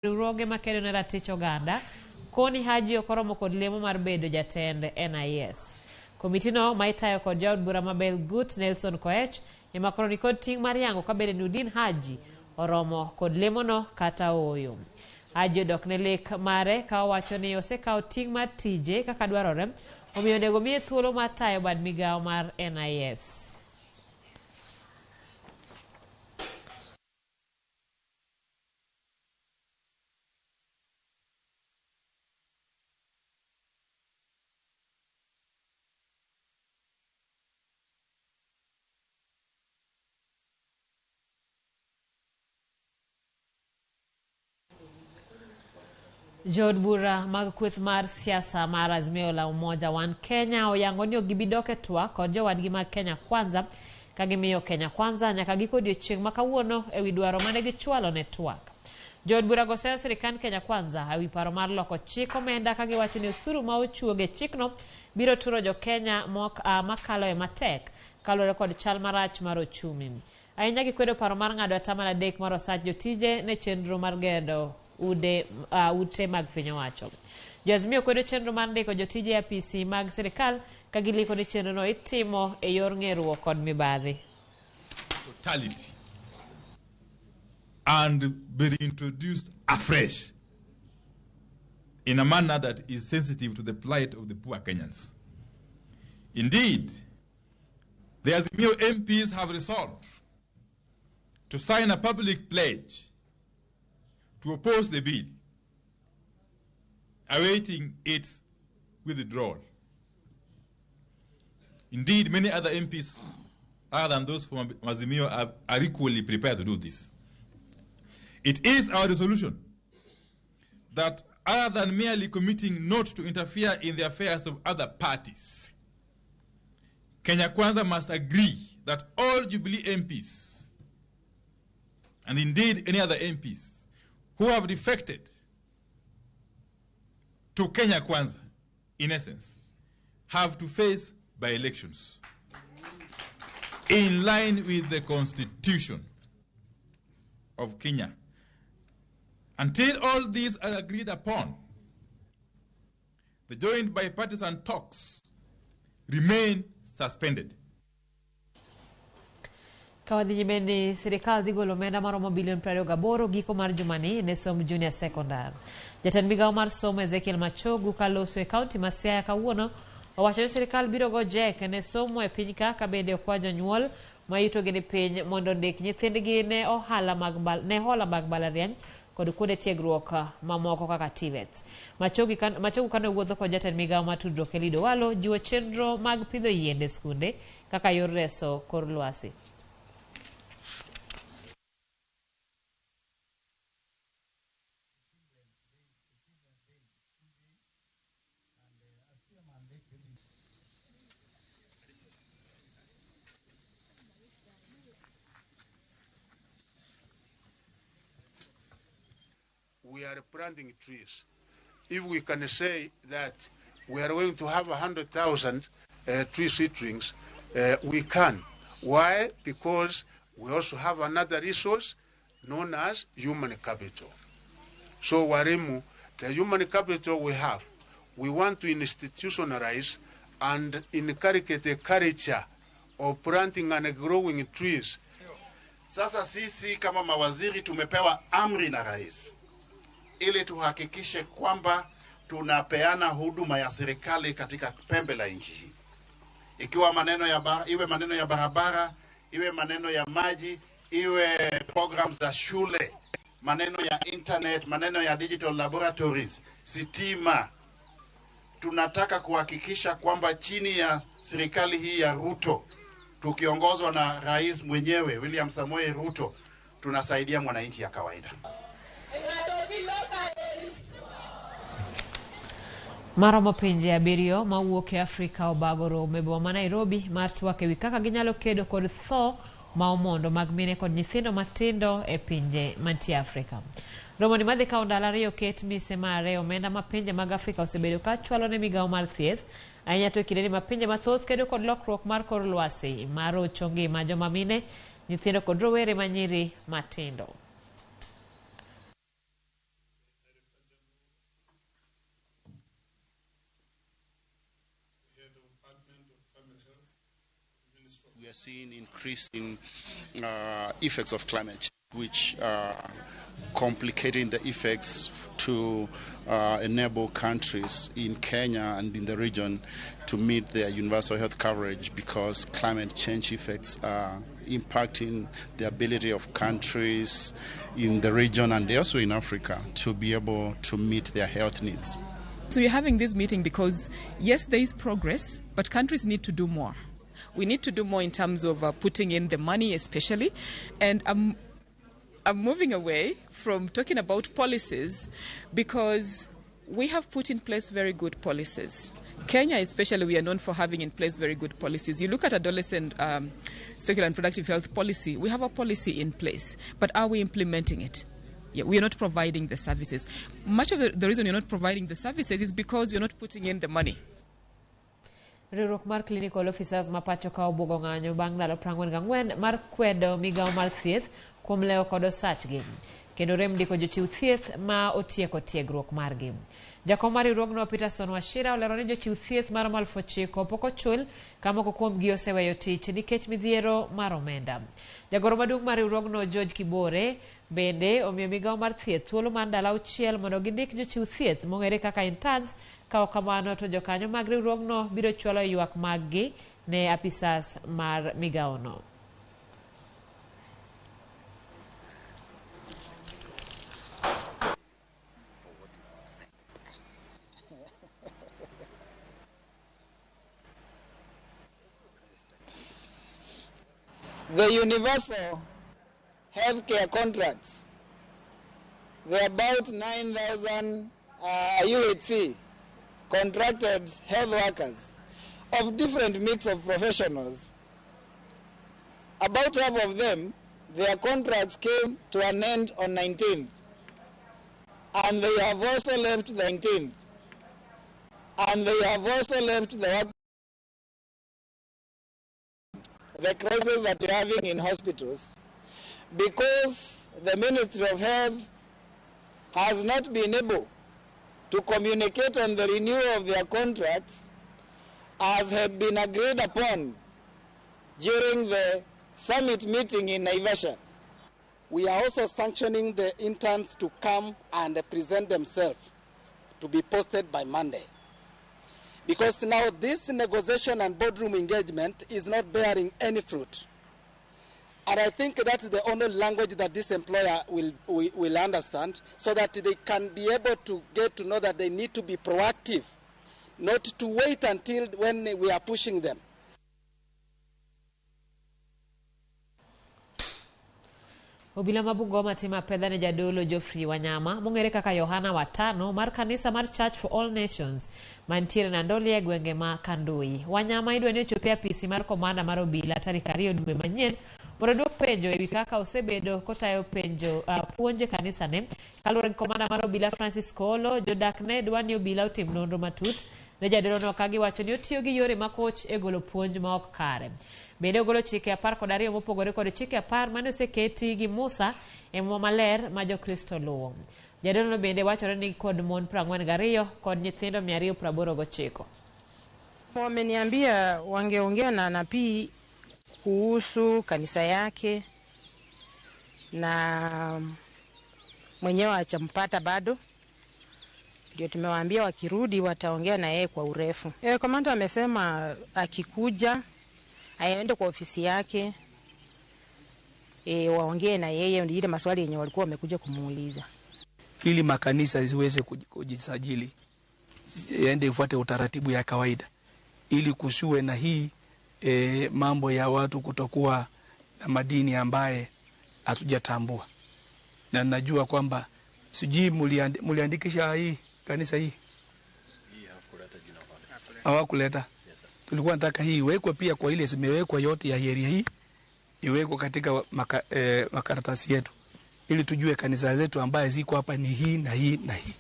riwruoge makedo ne ratich oganda koni Haji okoromo kod lemo mar bedo jatend NIS. Komitino ma itayo kod jaod bura mabel Gut Nelson Koech ema koro ni kod ting' mar yango kabende Nudin Haji oromo kod lemono kata oyo. Haji odok ne lek mare ka owacho ni osekawo ting' mar tije kaka dwarore, omiyo onego miye thuolo mar tayo bad migawo mar NIS. Jod bura mag kweth mar siasa mar Azimio la Umoja One Kenya oyango ni gibidoke twak kod jowadgi mag Kenya Kwanza kagimiyo Kenya Kwanza nyaka giko odiechieng' ma kawuono ewi dwaro mane gichwalo ne twak. Jod bura goseyo sirikand Kenya Kwanza ewi paro mar loko chik omenda kagiwacho ni osuru ma ochuoge chikno biro turo jo Kenya makalo e matek kalore kod chal marach mar ochumi. Ahinya gikwedo paro mar ng'ado 13 mar osach jotije ne chenro mar gedo ute mag piny owacho. Jo-Azimio kwedo chenro mar ndiko jotije apisi mag sirikal ka giliko ni chenrono itimo e yor ng'eruok kod mibadhi. Totality and be introduced afresh in a manner that is sensitive to the plight of the poor Kenyans. Indeed, the Azimio MPs have resolved to sign a public pledge to oppose the bill, awaiting its withdrawal. Indeed, many other MPs, other than those from Azimio, are equally prepared to do this. It is our resolution that other than merely committing not to interfere in the affairs of other parties, Kenya Kwanza must agree that all Jubilee MPs, and indeed any other MPs, who have defected to Kenya Kwanza, in essence, have to face by-elections in line with the Constitution of Kenya. Until all these are agreed upon, the joint bipartisan talks remain suspended. Kawadhi bendi sirikal digolo omenda maromo bilion 28 giko mar jumani ne som junior secondary. Jatend migawo mar somo Ezekiel Machogu kaloso e kaunti ma Siaya kawuono owacho ni sirikal biro go jek ne somo e piny ka bende okwa jonyuol ma yutogi ni piny mondo ndik nyithindgi ne hola mag mbalariany kod kuonde tiegruok mamoko kaka TVET. Machogu kano wuotho kod jatend migawo mar tudruok Elido Walo jiwo chenro mag pidho yiende skunde kaka yor reso kor lwasi. We are planting trees. If we can say that we are going to have 100,000 tree seedlings, we can. Why? Because we also have another resource known as human capital. So, Waremu, the human capital we have, we want to institutionalize and inculcate a culture of planting and growing trees. Sasa sisi kama mawaziri tumepewa amri na rais ili tuhakikishe kwamba tunapeana huduma ya serikali katika pembe la nchi hii. Ikiwa iwe maneno ya barabara, iwe maneno ya maji, iwe programs za shule, maneno ya internet, maneno ya digital laboratories, sitima. Tunataka kuhakikisha kwamba chini ya serikali hii ya Ruto, tukiongozwa na rais mwenyewe William Samoei Ruto, tunasaidia mwananchi ya kawaida. Maromo pinje abiriyo mawuok e Afrika obagoro mebwa ma Nairobi mar twak ewi kaka ginyalo kedo kod tho ma omondo mag mine kod nyithindo matindo e pinje mantie Afrika. Romo ni madhi kawo ndalo ariyo ket mise mare omenda ma pinje mag Afrika osebedo ka chwalo ne migawo mar thieth ahinya to kinde ma pinje mathoth kedo kod lokruok mar kor lwasi mar rocho ngima joma mine, nyithindo kod rowere manyiri matindo. We are seeing increasing effects of climate change, which are complicating the effects to enable countries in Kenya and in the region to meet their universal health coverage, because climate change effects are impacting the ability of countries in the region and also in Africa to be able to meet their health needs. So we're having this meeting because, yes, there is progress, but countries need to do more. We need to do more in terms of putting in the money especially. And I'm moving away from talking about policies because we have put in place very good policies. Kenya especially, we are known for having in place very good policies. You look at adolescent sexual and reproductive health policy, we have a policy in place, but are we implementing it? Yeah, we are not providing the services. Much of the reason you're not providing the services is because you're not putting in the money. Riwruok mar clinical officers mapacho ka obugo ng'anyo bang' ndalo 44 mar kwedo migawo mar thieth kuom leo kod osachgi kendo rem ndiko jochiw thieth ma otieko tiegruok margi. Jakom mar riwruogno Peterson Wachira olero ni jochiw thieth mar 9,000 pok ochul ka moko kuomgi oseweyo tich nikech midhiero mar omenda. Jagoro maduong' mar riwruogno George Kibore bende omiyo migawo mar thieth thuolo mar ndalo 6 mondo gindik jochiw thieth mong'ere kaka interns. Ka ok kamano to jokanyo mag riwruogno biro chwalo ywak maggi ne apisas mar migawono. The universal healthcare contracts, there are about 9,000 UHC contracted health workers of different mix of professionals. About half of them, their contracts came to an end on 19th, and they have also left the 19th, and they have also left the work. The crisis that we're having in hospitals, because the Ministry of Health has not been able to communicate on the renewal of their contracts as had been agreed upon during the summit meeting in Naivasha. We are also sanctioning the interns to come and present themselves to be posted by Monday. Because now this negotiation and boardroom engagement is not bearing any fruit. And I think that's the only language that this employer will understand, so that they can be able to get to know that they need to be proactive, not to wait until when we are pushing them. Obila mabungoma tima pedha ne jadolo Geoffrey Wanyama mong'ere kaka Yohana Watano mar kanisa mar Church for All Nations mantiere na Ndoli e gwenge ma Kandui. Wanyama idwa ni ochopia pisi mar komanda mar obila tarik 2 dwe manyien mondo duok penjo ewi kaka osebedo kotayo penjo puonje kanisa ne. Kaluwore gi komanda mar obila Francis Kolo, jodak ne dwa ni obila otim nonro matut ne jadolo no ka giwacho ni otiyo gi yore makoch e golo puonj ma ok kare. Bende ogolo chike 12 mopogore kod chike 10 mane oseketi gi Musa e Muma Maler ma Jokristo luwo. Jadolo bende wachore ni kod mon 42 kod nyithindo 289. Wameniambia wangeongea na nabii kuhusu kanisa yake na mwenyewe hajampata bado. Ndio tumewaambia wakirudi wataongea na yeye kwa urefu. Komanda amesema akikuja aende kwa ofisi yake waongee na yeye ile maswali yenye walikuwa wamekuja kumuuliza. Ili makanisa ziweze kujisajili, yaende ifuate utaratibu ya kawaida, ili kusiwe na hii mambo ya watu kutokuwa na madini ambaye hatujatambua. Na najua kwamba sijui muliandikisha hii kanisa hii hawakuleta. Tulikuwa nataka hii iwekwe pia kwa ile zimewekwa yote ya area hii, iwekwe katika makaratasi yetu, ili tujue kanisa zetu ambaye ziko hapa ni hii na hii na hii.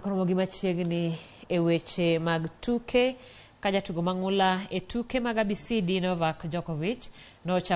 Ramogi machiegni e weche mag tuke ka jatugo mang'ula e tuke mag ABCD Novak Djokovic